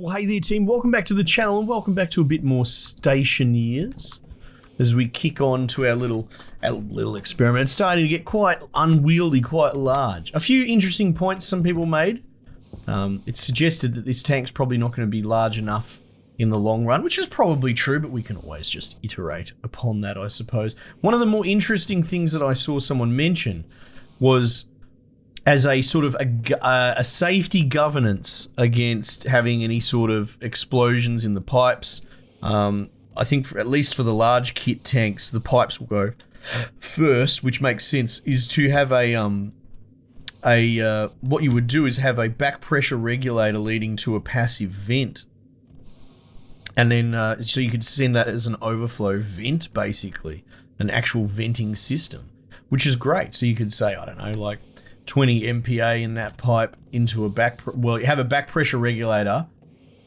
Well, hey there, team. Welcome back to the channel and welcome back to a bit more Stationeers as we kick on to our little experiment. It's starting to get quite unwieldy, quite large. A few interesting points some people made. It's suggested that this tank's probably not going to be large enough in the long run, which is probably true, but we can always just iterate upon that, I suppose. One of the more interesting things that I saw someone mention was as a sort of a safety governance against having any sort of explosions in the pipes. I think at least for the large kit tanks, the pipes will go first, which makes sense, is to have what you would do is have a back pressure regulator leading to a passive vent. And then, so you could send that as an overflow vent, basically, an actual venting system, which is great. So you could say, I don't know, like 20 MPa in that pipe into you have a back pressure regulator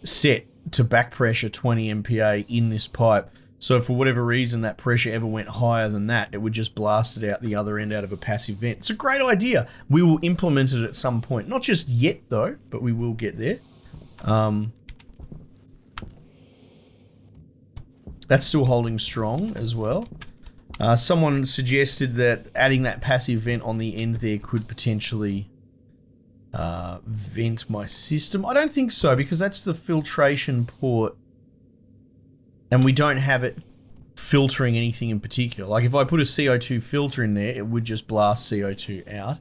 set to back pressure 20 MPa in this pipe. So for whatever reason that pressure ever went higher than that, it would just blast it out the other end out of a passive vent. It's a great idea. We will implement it at some point. Not just yet though, but we will get there. That's still holding strong as well. Someone suggested that adding that passive vent on the end there could potentially vent my system. I don't think so, because that's the filtration port and we don't have it filtering anything in particular. Like if I put a CO2 filter in there, it would just blast CO2 out.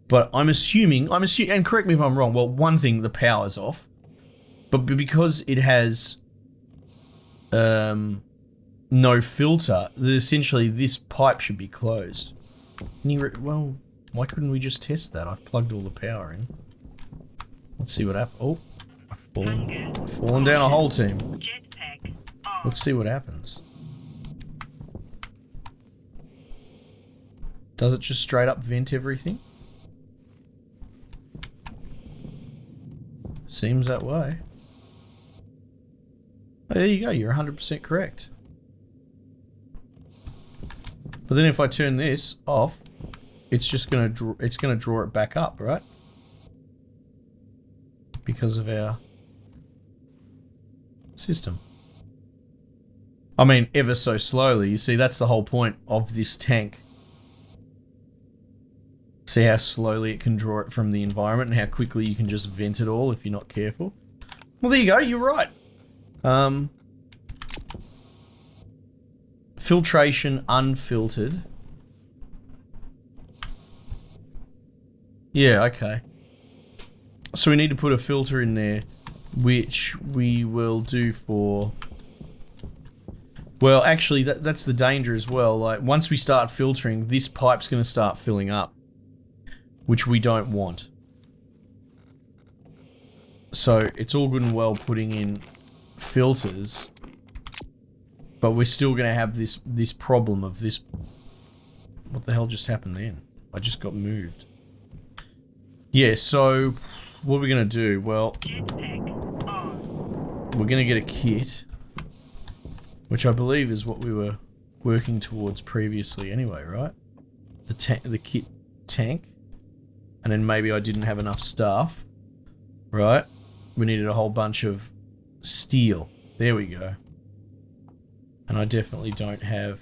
But I'm assuming, and correct me if I'm wrong, well, one thing, the power's off, but because it has no filter, essentially this pipe should be closed. Well, why couldn't we just test that? I've plugged all the power in. Let's see what happens. Oh, I've fallen down a hole, team. Let's see what happens. Does it just straight up vent everything? Seems that way. Oh, there you go, you're 100% correct. But then if I turn this off, it's just gonna draw it back up, right? Because of our system. I mean, ever so slowly. You see, that's the whole point of this tank. See how slowly it can draw it from the environment and how quickly you can just vent it all if you're not careful. Well, there you go, you're right. Filtration unfiltered. Yeah, okay. So we need to put a filter in there, which we will do for... Well, actually, that's the danger as well. Like, once we start filtering, this pipe's going to start filling up, which we don't want. So it's all good and well putting in filters, but we're still going to have this problem of this... What the hell just happened then? I just got moved. Yeah, so what are we going to do? Well, we're going to get a kit, which I believe is what we were working towards previously anyway, right? The kit tank. And then maybe I didn't have enough staff, right? We needed a whole bunch of steel. There we go. And I definitely don't have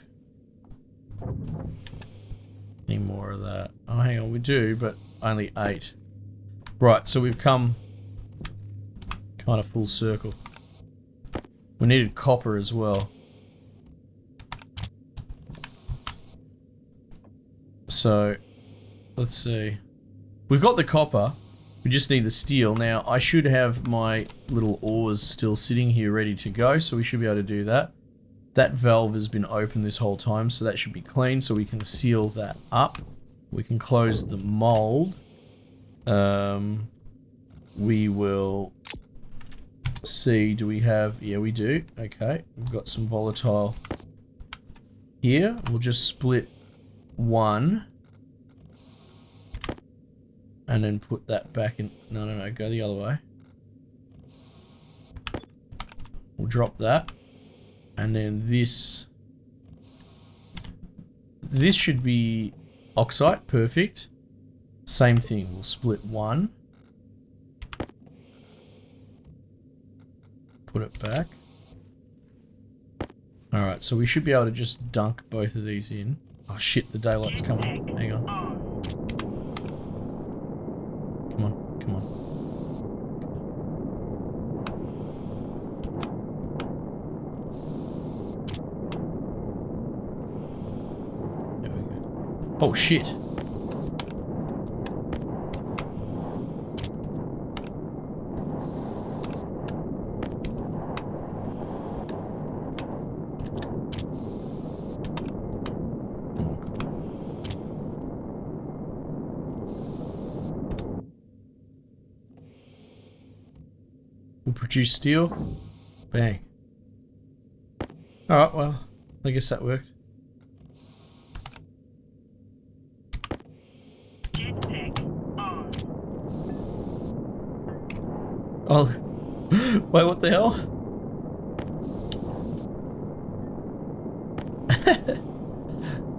any more of that. Oh, hang on, we do, but only 8. Right, so we've come kind of full circle. We needed copper as well. So, let's see. We've got the copper. We just need the steel. Now, I should have my little ores still sitting here ready to go, so we should be able to do that. That valve has been open this whole time, so that should be clean, so we can seal that up. We can close the mold. We will see, do we have... Yeah, we do. Okay, we've got some volatile here. We'll just split one. And then put that back in... No, go the other way. We'll drop that. And then this should be oxide, perfect. Same thing, we'll split one. put it back. Alright, so we should be able to just dunk both of these in. Oh shit, the daylight's coming. Hang on. Come on, come on. There we go. Oh shit. We'll produce steel. Bang. Alright, well, I guess that worked. Oh, wait, what the hell?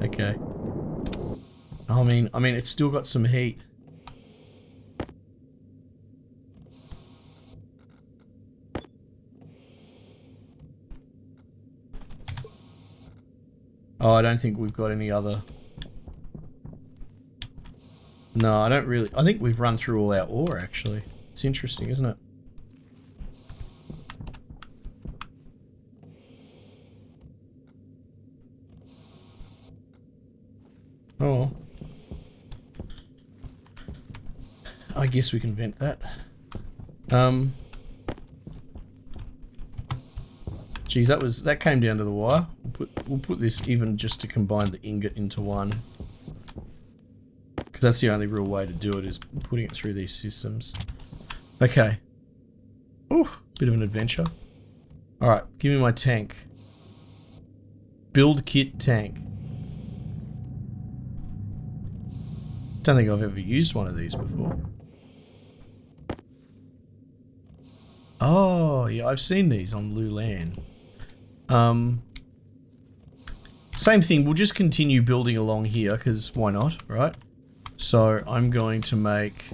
Okay. I mean, it's still got some heat. Oh, I don't think we've got any other... No, I don't really... I think we've run through all our ore, actually. It's interesting, isn't it? Oh. I guess we can vent that. Geez, that came down to the wire. We'll put this even just to combine the ingot into one. Because that's the only real way to do it, is putting it through these systems. Okay. Ooh, bit of an adventure. Alright, give me my tank. Build kit tank. Don't think I've ever used one of these before. Oh, yeah, I've seen these on Lulan. Same thing, we'll just continue building along here, because why not, right? So I'm going to make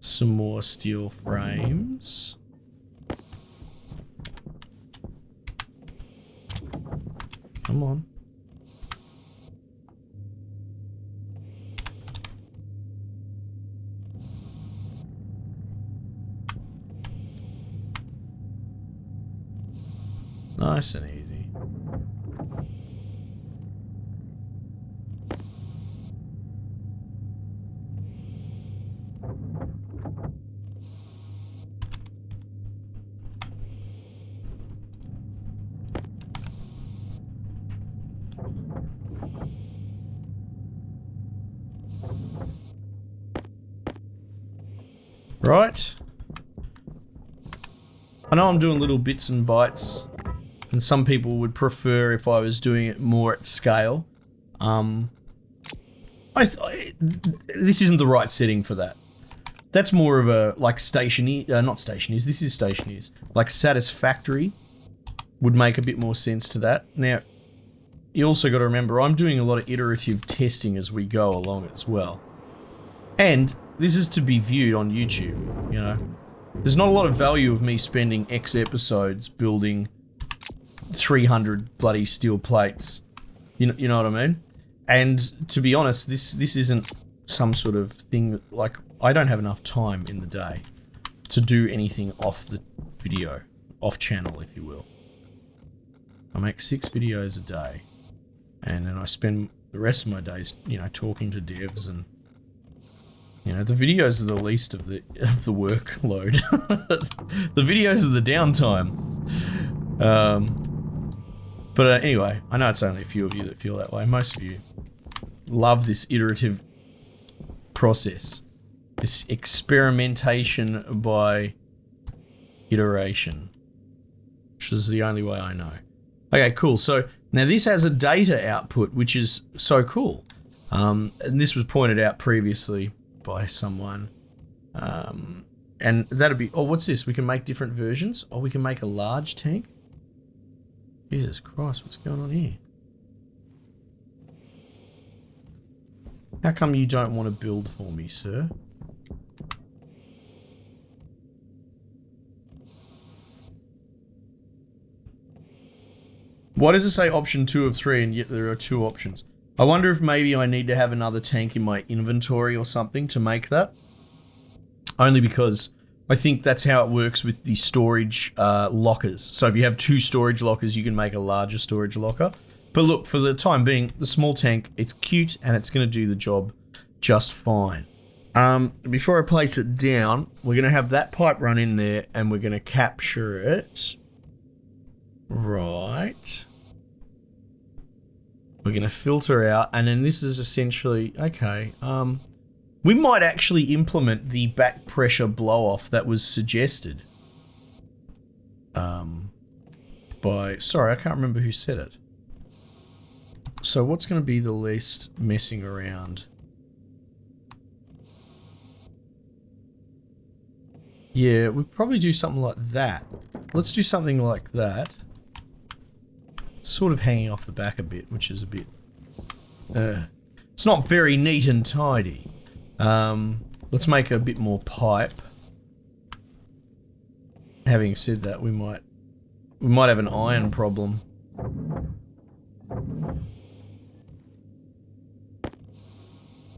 some more steel frames. Come on. Nice and easy. Right. I know I'm doing little bits and bytes, and some people would prefer if I was doing it more at scale. This isn't the right setting for that. That's more of a, like, not Stationeers, this is Stationeers. Like, Satisfactory would make a bit more sense to that. Now, you also got to remember, I'm doing a lot of iterative testing as we go along as well. And this is to be viewed on YouTube, you know. There's not a lot of value of me spending X episodes building 300 bloody steel plates. You know what I mean? And to be honest, this isn't some sort of thing, like, I don't have enough time in the day to do anything off the video, off channel, if you will. I make 6 videos a day, and then I spend the rest of my days, you know, talking to devs, and you know, the videos are the least of the workload. The videos are the downtime. But anyway, I know it's only a few of you that feel that way. Most of you love this iterative process, this experimentation by iteration, which is the only way I know. Okay, cool. So now this has a data output, which is so cool. And this was pointed out previously by someone. And that'd be, oh, what's this? We can make different versions? Oh, we can make a large tank? Jesus Christ, what's going on here? How come you don't want to build for me, sir? Why does it say option 2 of 3 and yet there are 2 options? I wonder if maybe I need to have another tank in my inventory or something to make that. Only because I think that's how it works with the storage lockers. So if you have 2 storage lockers, you can make a larger storage locker. But look, for the time being, the small tank, it's cute and it's going to do the job just fine. Before I place it down, we're going to have that pipe run in there and we're going to capture it. Right. We're going to filter out, and then this is essentially, okay, we might actually implement the back pressure blow-off that was suggested. Sorry, I can't remember who said it. So what's going to be the least messing around? Yeah, we'd probably do something like that. Let's do something like that. It's sort of hanging off the back a bit, which is a bit... it's not very neat and tidy. Let's make a bit more pipe. Having said that, we might have an iron problem.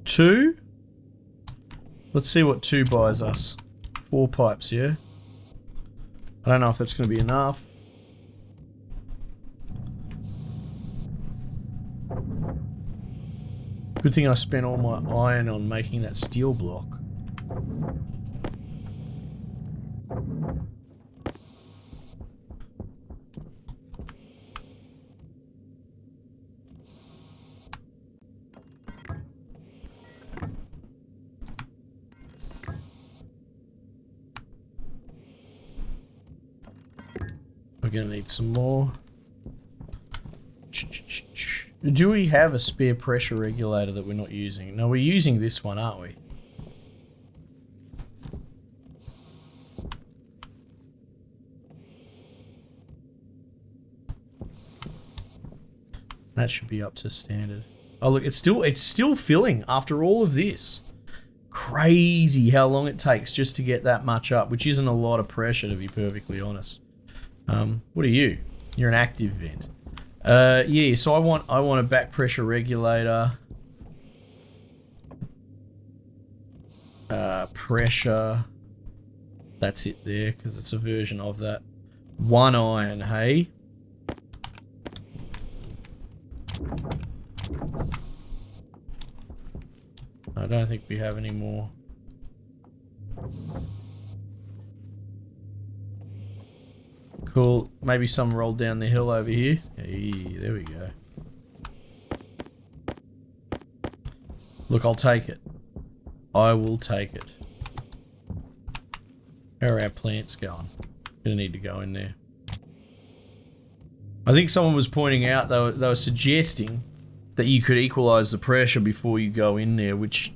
Two? Let's see what 2 buys us. 4 pipes, yeah? I don't know if that's going to be enough. Good thing I spent all my iron on making that steel block. We're gonna need some more. Do we have a spare pressure regulator that we're not using? No, we're using this one, aren't we? That should be up to standard. Oh look, it's still filling after all of this. Crazy how long it takes just to get that much up, which isn't a lot of pressure, to be perfectly honest. What are you? You're an active vent. Yeah, so I want a back pressure regulator. Pressure. That's it there, because it's a version of that. 1 iron, hey? I don't think we have any more. Cool. Maybe some rolled down the hill over here. Hey, there we go. Look, I'll take it. I will take it. How are our plants going? Gonna need to go in there. I think someone was pointing out, they were suggesting that you could equalize the pressure before you go in there, which,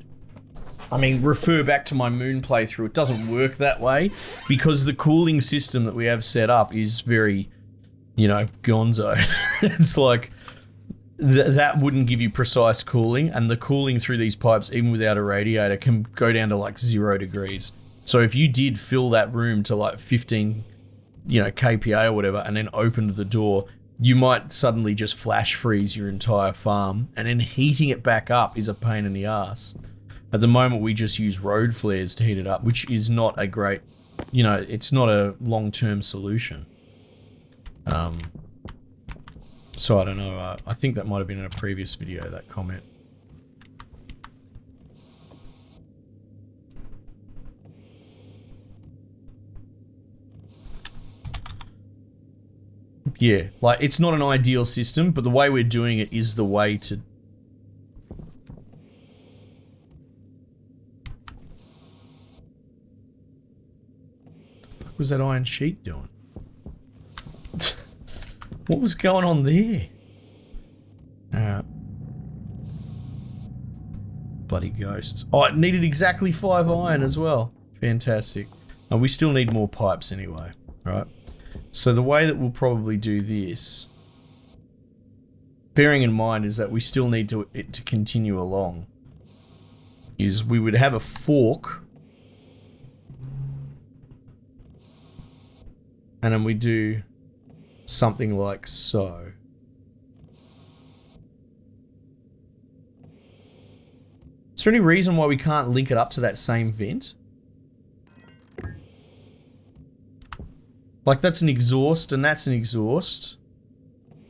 I mean, refer back to my moon playthrough. It doesn't work that way because the cooling system that we have set up is very, you know, gonzo. It's like, that wouldn't give you precise cooling, and the cooling through these pipes, even without a radiator, can go down to like 0 degrees. So if you did fill that room to like 15, you know, kPa or whatever, and then opened the door, you might suddenly just flash freeze your entire farm, and then heating it back up is a pain in the ass. At the moment, we just use road flares to heat it up, which is not a great, you know, it's not a long-term solution. So I don't know, I think that might have been in a previous video, that comment. Yeah, like, it's not an ideal system, but the way we're doing it is the way to... What the fuck was that iron sheet doing? What was going on there? Bloody ghosts. Oh, it needed exactly 5 iron as well. Fantastic. And we still need more pipes anyway, right? So the way that we'll probably do this, bearing in mind is that we still need it to continue along, is we would have a fork, and then we do something like so. Is there any reason why we can't link it up to that same vent? Like, that's an exhaust and that's an exhaust.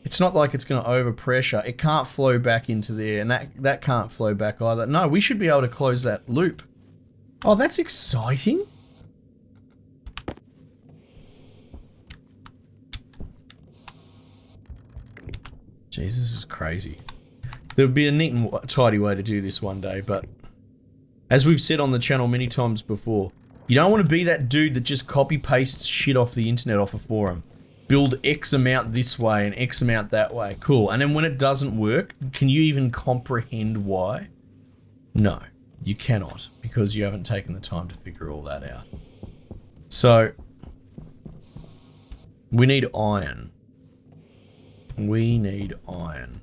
It's not like it's going to overpressure. It can't flow back into there, and that can't flow back either. No, we should be able to close that loop. Oh, that's exciting. Jeez, this is crazy. There would be a neat and tidy way to do this one day, but as we've said on the channel many times before, you don't want to be that dude that just copy-pastes shit off the internet off a forum. Build X amount this way and X amount that way. Cool. And then when it doesn't work, can you even comprehend why? No, you cannot, because you haven't taken the time to figure all that out. So, we need iron. We need iron.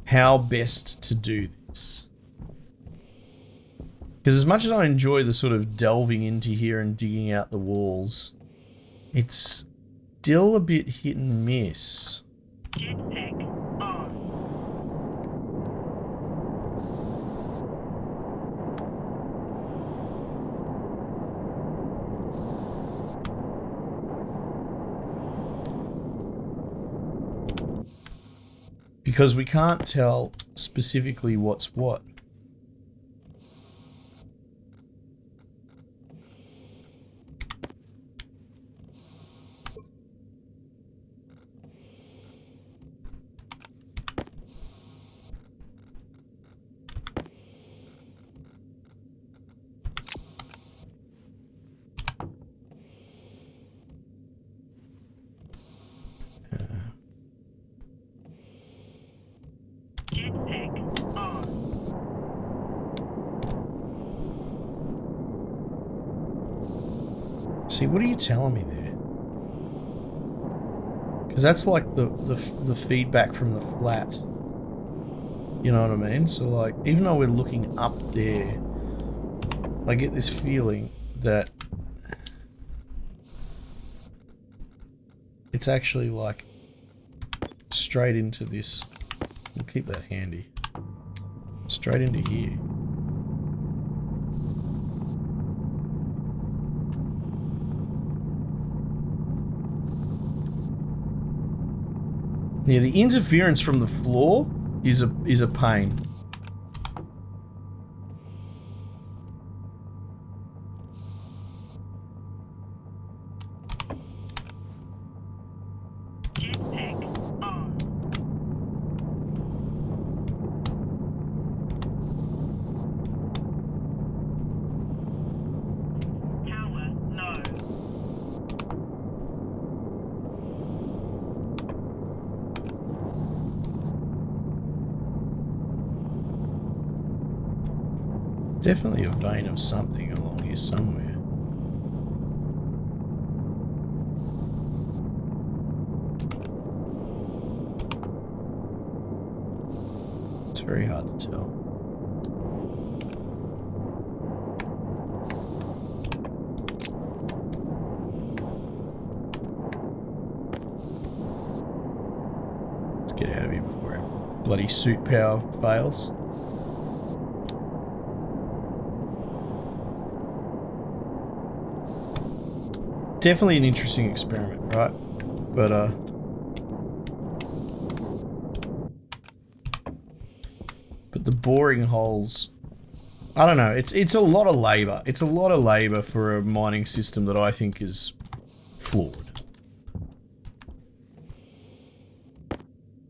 How best to do this? Because as much as I enjoy the sort of delving into here and digging out the walls, it's still a bit hit and miss. Jetpack on. Because we can't tell specifically what's what. Jetpack on. See, what are you telling me there? Because that's like the feedback from the flat. You know what I mean? So like, even though we're looking up there, I get this feeling that it's actually like straight into this. We'll keep that handy. Straight into here. Yeah, the interference from the floor is a pain. Jetpack on. Power low. Definitely a vein of something along here somewhere. It's very hard to tell. Let's get out of here before our bloody suit power fails. Definitely an interesting experiment, right? But the boring holes, I don't know, it's a lot of labor. It's a lot of labor for a mining system that I think is flawed.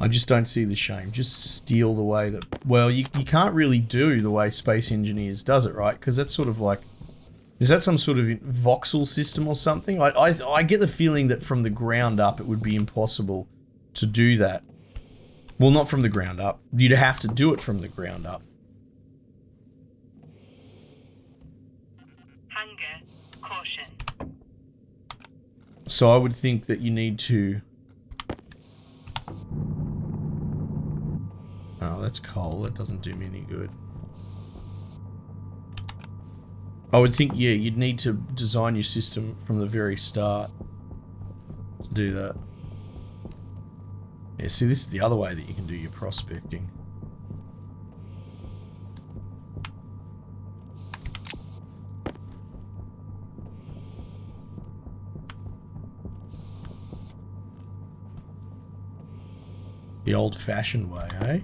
I just don't see the shame. Just steal the way that, well, you can't really do the way Space Engineers does it, right? Because that's sort of like, is that some sort of voxel system or something? I get the feeling that from the ground up it would be impossible to do that. Well, not from the ground up. You'd have to do it from the ground up. Hunger. Caution. So I would think that you need to... Oh, that's coal. That doesn't do me any good. I would think, yeah, you'd need to design your system from the very start to do that. Yeah, see, this is the other way that you can do your prospecting. The old-fashioned way, eh?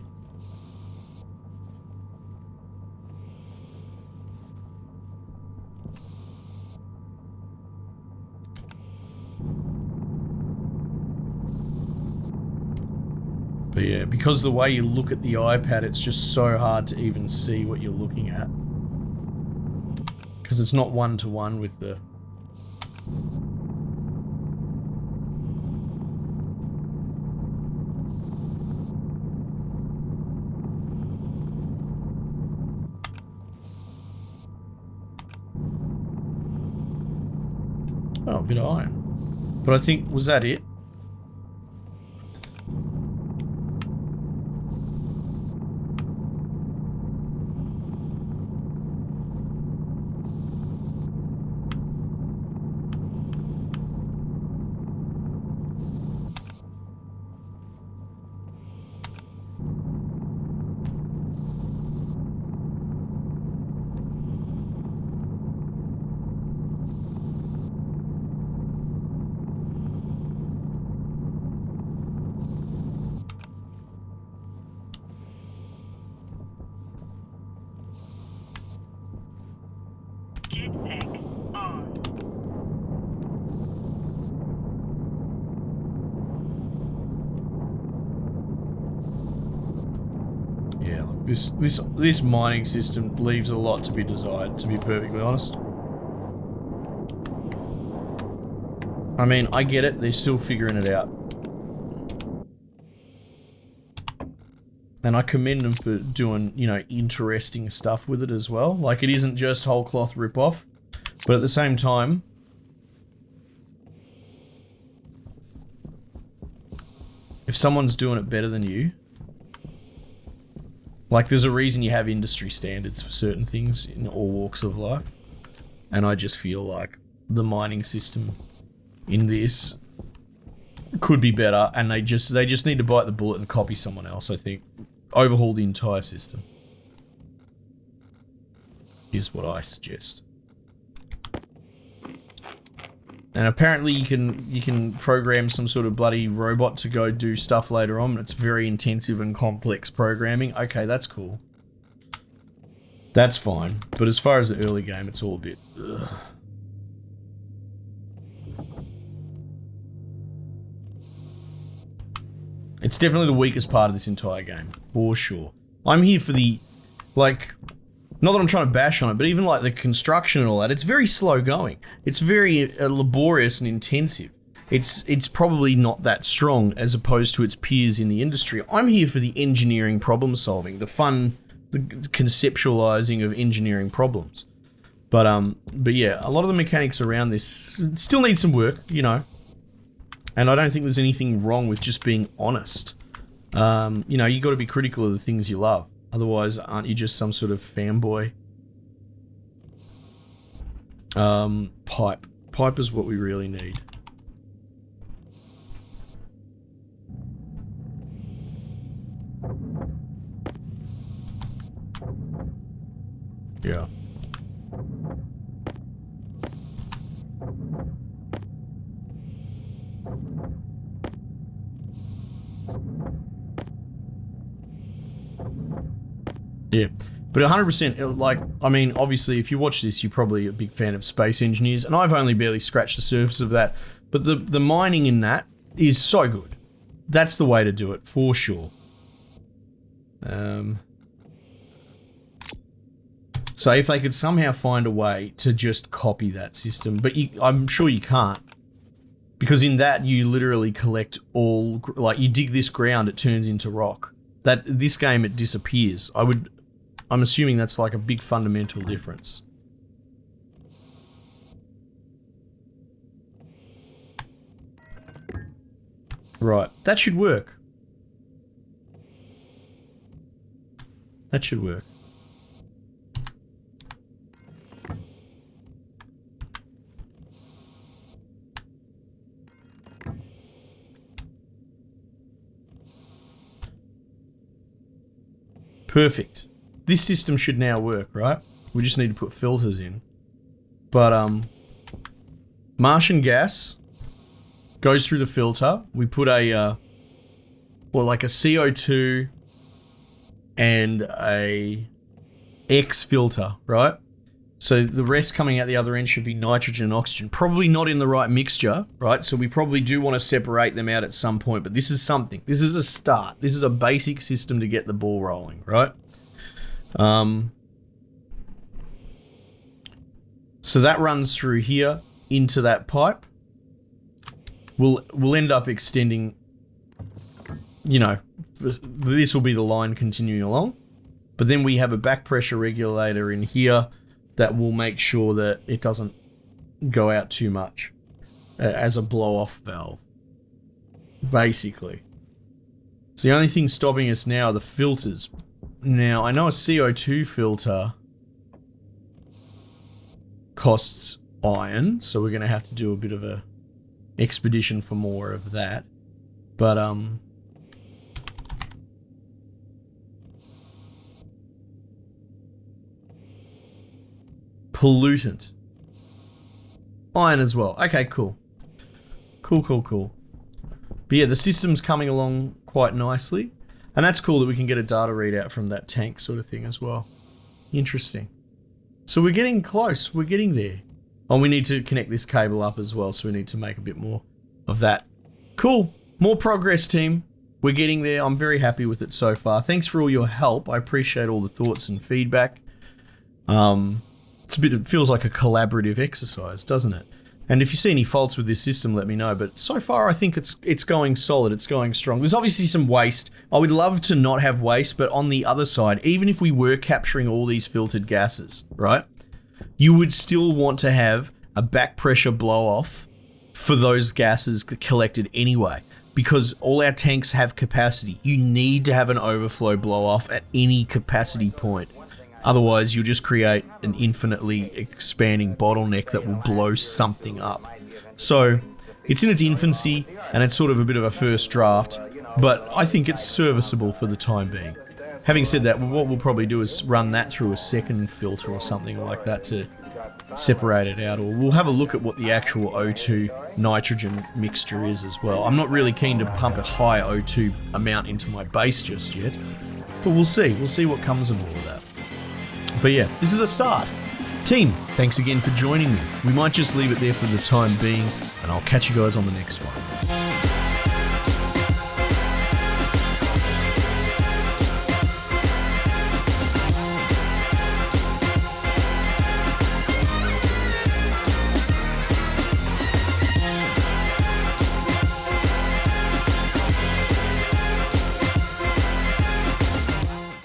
But yeah, because the way you look at the iPad, it's just so hard to even see what you're looking at. Because it's not one-to-one with the... Oh, a bit of iron. But I think, was that it? Jetpack on. Yeah, look, this mining system leaves a lot to be desired, to be perfectly honest. I mean, I get it, they're still figuring it out. And I commend them for doing, you know, interesting stuff with it as well. Like, it isn't just whole cloth rip-off, but at the same time, if someone's doing it better than you, like, there's a reason you have industry standards for certain things in all walks of life. And I just feel like the mining system in this could be better, and they just need to bite the bullet and copy someone else, I think. Overhaul the entire system is what I suggest. And apparently you can program some sort of bloody robot to go do stuff later on. It's very intensive and complex programming. Okay, that's cool. That's fine. But as far as the early game, it's all a bit... ugh. It's definitely the weakest part of this entire game, for sure. I'm here for the, like, not that I'm trying to bash on it, but even like the construction and all that, it's very slow going. It's very laborious and intensive. It's probably not that strong as opposed to its peers in the industry. I'm here for the engineering problem solving, the fun, the conceptualizing of engineering problems. But yeah, a lot of the mechanics around this still need some work, you know. And I don't think there's anything wrong with just being honest. You know, you got to be critical of the things you love. Otherwise, aren't you just some sort of fanboy? Pipe. Pipe is what we really need. Yeah. Yeah, but 100%, like, I mean, obviously, if you watch this, you're probably a big fan of Space Engineers, and I've only barely scratched the surface of that, but the mining in that is so good. That's the way to do it, for sure. So if they could somehow find a way to just copy that system, but I'm sure you can't, because in that, you literally collect all, like, you dig this ground, it turns into rock. This game, it disappears. I'm assuming that's like a big fundamental difference. Right, that should work. That should work. Perfect. This system should now work, right? We just need to put filters in. But Martian gas goes through the filter. We put a like a CO2 and a X filter, right? So the rest coming out the other end should be nitrogen and oxygen. Probably not in the right mixture, right? So we probably do want to separate them out at some point, but this is something. This is a start. This is a basic system to get the ball rolling, right? So that runs through here into that pipe. We'll end up extending, you know, this will be the line continuing along. But then we have a back pressure regulator in here that will make sure that it doesn't go out too much as a blow-off valve, basically. So the only thing stopping us now are the filters. Now, I know a CO2 filter costs iron, so we're going to have to do a bit of a expedition for more of that. But, pollutant. Iron as well. Okay, cool. Cool. But yeah, the system's coming along quite nicely. And that's cool that we can get a data readout from that tank sort of thing as well. Interesting. So we're getting close. We're getting there. Oh, we need to connect this cable up as well, so we need to make a bit more of that. Cool. More progress, team. We're getting there. I'm very happy with it so far. Thanks for all your help. I appreciate all the thoughts and feedback. It feels like a collaborative exercise, doesn't it? And if you see any faults with this system, let me know. But so far, I think it's going solid. It's going strong. There's obviously some waste. I would love to not have waste, but on the other side, even if we were capturing all these filtered gases, right, you would still want to have a back pressure blow off for those gases collected anyway, because all our tanks have capacity. You need to have an overflow blow off at any capacity point. Otherwise, you'll just create an infinitely expanding bottleneck that will blow something up. So, it's in its infancy, and it's sort of a bit of a first draft, but I think it's serviceable for the time being. Having said that, what we'll probably do is run that through a second filter or something like that to separate it out, or we'll have a look at what the actual O2 nitrogen mixture is as well. I'm not really keen to pump a high O2 amount into my base just yet, but we'll see. We'll see what comes of all of that. But yeah, this is a start. Team, thanks again for joining me. We might just leave it there for the time being, and I'll catch you guys on the next one.